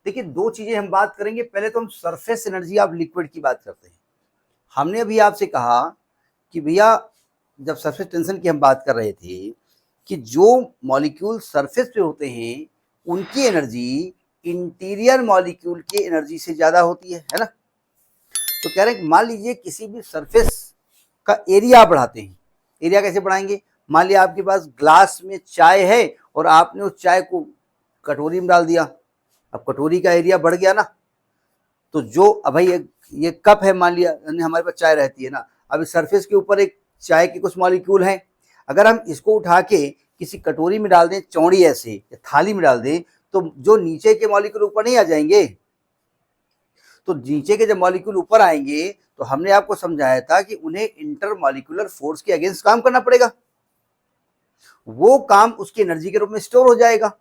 देखिए दो चीजें हम बात करेंगे। पहले तो हम सरफेस एनर्जी ऑफ लिक्विड की बात करते हैं। हमने अभी आपसे कहा कि भैया जब सरफेस टेंशन की हम बात कर रहे थे कि जो मॉलिक्यूल सरफेस पे होते हैं उनकी एनर्जी इंटीरियर मॉलिक्यूल की एनर्जी से ज्यादा होती है ना। तो कह रहे हैं मान लीजिए किसी भी सरफेस का एरिया बढ़ाते हैं। एरिया कैसे बढ़ाएंगे? मान लिया आपके पास ग्लास में चाय है और आपने उस चाय को कटोरी में डाल दिया। अब कटोरी का एरिया बढ़ गया ना। तो जो अब भाई ये कप है, मान लिया हमारे पास चाय रहती है ना। अब इस सरफेस के ऊपर एक चाय के कुछ मॉलिक्यूल हैं। अगर हम इसको उठा के किसी कटोरी में डाल दें, चौड़ी ऐसे या थाली में डाल दें, तो जो नीचे के मॉलिक्यूल ऊपर नहीं आ जाएंगे। तो नीचे के जब मॉलिक्यूल ऊपर आएंगे तो हमने आपको समझाया था कि उन्हें इंटरमॉलिक्यूलर फोर्स के अगेंस्ट काम करना पड़ेगा। वो काम उसकी एनर्जी के रूप में स्टोर हो जाएगा।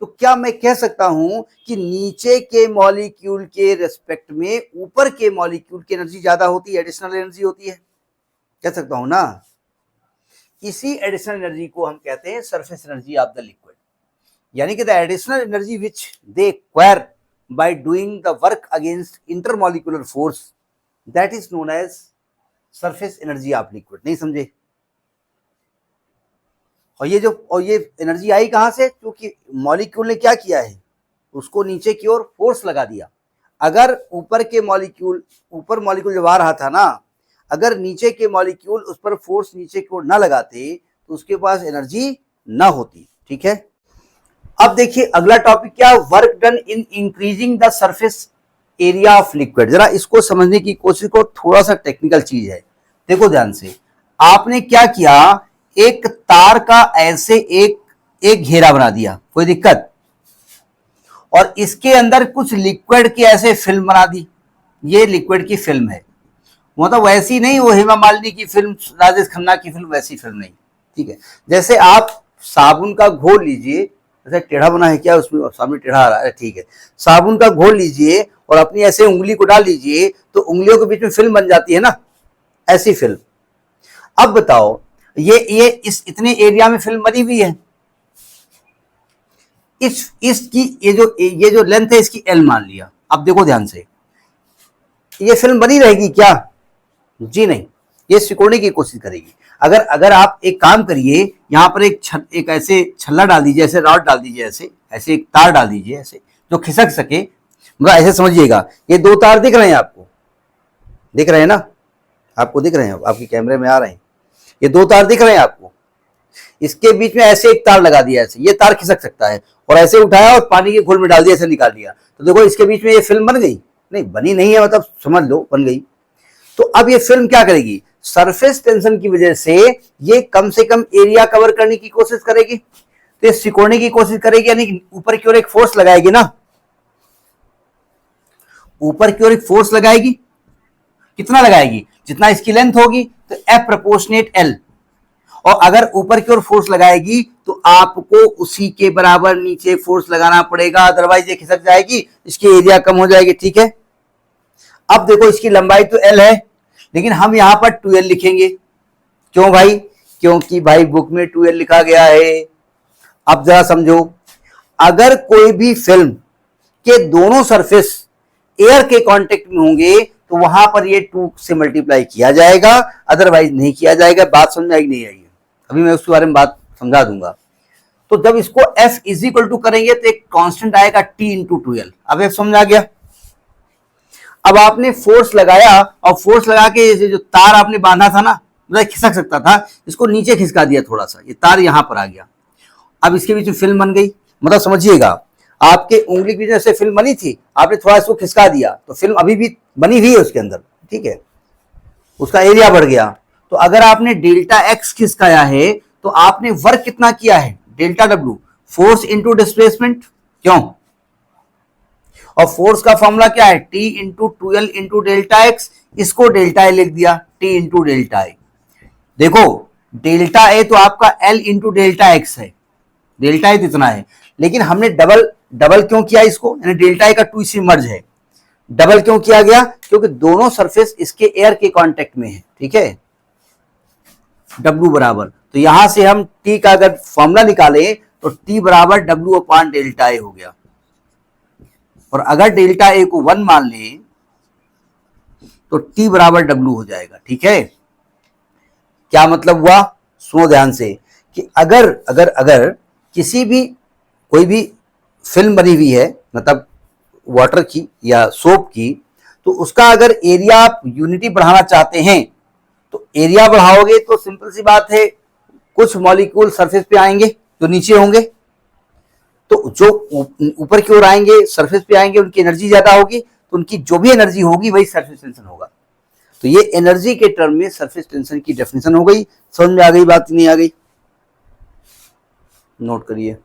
तो क्या मैं कह सकता हूं कि नीचे के मॉलिक्यूल के रेस्पेक्ट में ऊपर के मॉलिक्यूल की एनर्जी ज्यादा होती है, एडिशनल एनर्जी होती है? कह सकता हूं ना। इसी एडिशनल एनर्जी को हम कहते हैं surface energy of the liquid, यानी कि the additional energy which they acquire by doing the work against intermolecular force, that is known as surface energy of liquid। नहीं समझे? और ये एनर्जी आई कहां से? क्योंकि मॉलिक्यूल ने क्या किया है, उसको नीचे की ओर फोर्स लगा दिया। अगर ऊपर मॉलिक्यूल जब आ रहा था ना, अगर नीचे के मॉलिक्यूल उस पर फोर्स नीचे की ओर ना लगाते तो उसके पास एनर्जी ना होती। ठीक है। अब देखिए अगला टॉपिक क्या, work done in increasing the surface area of liquid. जरा इसको समझने की कोशिश करो, थोड़ा सा टेक्निकल चीज है। देखो ध्यान से, आपने क्या किया, एक तार का ऐसे एक घेरा बना दिया, कोई दिक्कत, और इसके अंदर कुछ लिक्विड की ऐसे फिल्म बना दी। ये लिक्विड की फिल्म है, मतलब वैसी नहीं वो हेमा मालिनी की फिल्म, राजेश खन्ना की फिल्म, वैसी फिल्म नहीं। ठीक है। जैसे आप साबुन का घोल लीजिए, ऐसा टेढ़ा बना है क्या, उसमें सामने टेढ़ा आ रहा है, ठीक है। साबुन का घोल लीजिए और अपनी ऐसे उंगली को डाल लीजिए तो उंगलियों के बीच में फिल्म बन जाती है ना, ऐसी फिल्म। अब बताओ ये इस इतने एरिया में फिल्म बनी हुई है। इसकी ये जो लेंथ है इसकी एल मान लिया। अब देखो ध्यान से, ये फिल्म बनी रहेगी क्या? जी नहीं, ये सिकुड़ने की कोशिश करेगी। अगर आप एक काम करिए, यहां पर एक ऐसे छल्ला डाल दीजिए, ऐसे रॉड डाल दीजिए, ऐसे एक तार डाल दीजिए, ऐसे जो खिसक सके। मतलब ऐसे समझिएगा, ये दो तार दिख रहे हैं आपको, दिख रहे हैं ना, आपको दिख रहे हैं, आपके कैमरे में आ रहे हैं, ये दो तार दिख रहे हैं आपको। इसके बीच में ऐसे एक तार लगा दिया, ऐसे ये तार खिसक सकता है, और ऐसे उठाया और पानी के घोल में डाल दिया, ऐसे निकाल लिया, तो देखो इसके बीच में ये फिल्म बन गई? नहीं बनी नहीं है, मतलब समझ लो बन गई। तो अब ये फिल्म क्या करेगी, सरफेस टेंशन की वजह से ये कम से कम एरिया कवर करने की कोशिश करेगी, तो ये सिकोड़ने की कोशिश करेगी, यानी ऊपर की ओर एक फोर्स लगाएगी ना, ऊपर की ओर एक फोर्स लगाएगी। कितना लगाएगी? जितना इसकी लेंथ होगी, तो एफ प्रोपोर्शनेट एल। और अगर ऊपर की ओर फोर्स लगाएगी तो आपको उसी के बराबर नीचे फोर्स लगाना पड़ेगा, अदरवाइज ये खिसक जाएगी, इसकी एरिया कम हो जाएगी। ठीक है। अब देखो इसकी लंबाई तो एल है, लेकिन हम यहां पर 2l लिखेंगे। क्यों भाई? क्योंकि भाई बुक में 2l लिखा गया है। अब जरा समझो, अगर कोई भी फिल्म के दोनों सरफेस एयर के कांटेक्ट में होंगे तो वहां पर ये 2 से मल्टीप्लाई किया जाएगा, अदरवाइज नहीं किया जाएगा। बात समझ आएगी नहीं आएगी? अभी मैं उसके बारे में बात समझा दूंगा। तो जब इसको F इज इक्वल टू करेंगे तो एक कांस्टेंट आएगा T इंटू 2l। अब F समझ आ गया। अब आपने फोर्स लगाया, और फोर्स लगा के जो तार आपने बांधा था ना, मतलब खिसक सकता था, इसको नीचे खिसका दिया थोड़ा सा, ये तार यहां पर आ गया। अब इसके बीच में फिल्म बन गई। मतलब समझिएगा, आपके उंगली के बीच में से फिल्म बनी थी, आपने थोड़ा इसको खिसका दिया तो फिल्म अभी भी बनी हुई है उसके अंदर। ठीक है, उसका एरिया बढ़ गया। तो अगर आपने डेल्टा एक्स खिसकाया है तो आपने वर्क कितना किया है? Delta W, force into displacement. क्यों? और फोर्स का फॉर्मूला क्या है? T into 2l into delta x. इसको डेल्टा ए लिख दिया, T इंटू डेल्टा ए। देखो डेल्टा ए तो आपका L इंटू डेल्टा एक्स है, डेल्टा ए तो इतना है, लेकिन हमने डबल क्यों किया इसको? यानी डेल्टा ए का 2 इससे मर्ज है। डबल क्यों किया गया? क्योंकि दोनों सरफेस इसके एयर के कांटेक्ट में है। ठीक है, W बराबर, तो यहां से हम T का अगर फॉर्मूला निकालें तो T बराबर W अपॉन डेल्टा ए हो गया। और अगर डेल्टा ए को 1 मान ले तो टी बराबर डब्ल्यू हो जाएगा। ठीक है, क्या मतलब हुआ, सुनो ध्यान से कि अगर अगर अगर किसी भी कोई भी फिल्म बनी हुई है, मतलब वाटर की या सोप की, तो उसका अगर एरिया आप यूनिटी बढ़ाना चाहते हैं तो एरिया बढ़ाओगे तो सिंपल सी बात है, कुछ मॉलिक्यूल सरफेस पे आएंगे जो नीचे होंगे, तो जो ऊपर की ओर आएंगे सरफेस पे आएंगे उनकी एनर्जी ज्यादा होगी, तो उनकी जो भी एनर्जी होगी वही सरफेस टेंशन होगा। तो ये एनर्जी के टर्म में सरफेस टेंशन की डेफिनेशन हो गई। समझ में आ गई बात, नहीं आ गई, नोट करिए।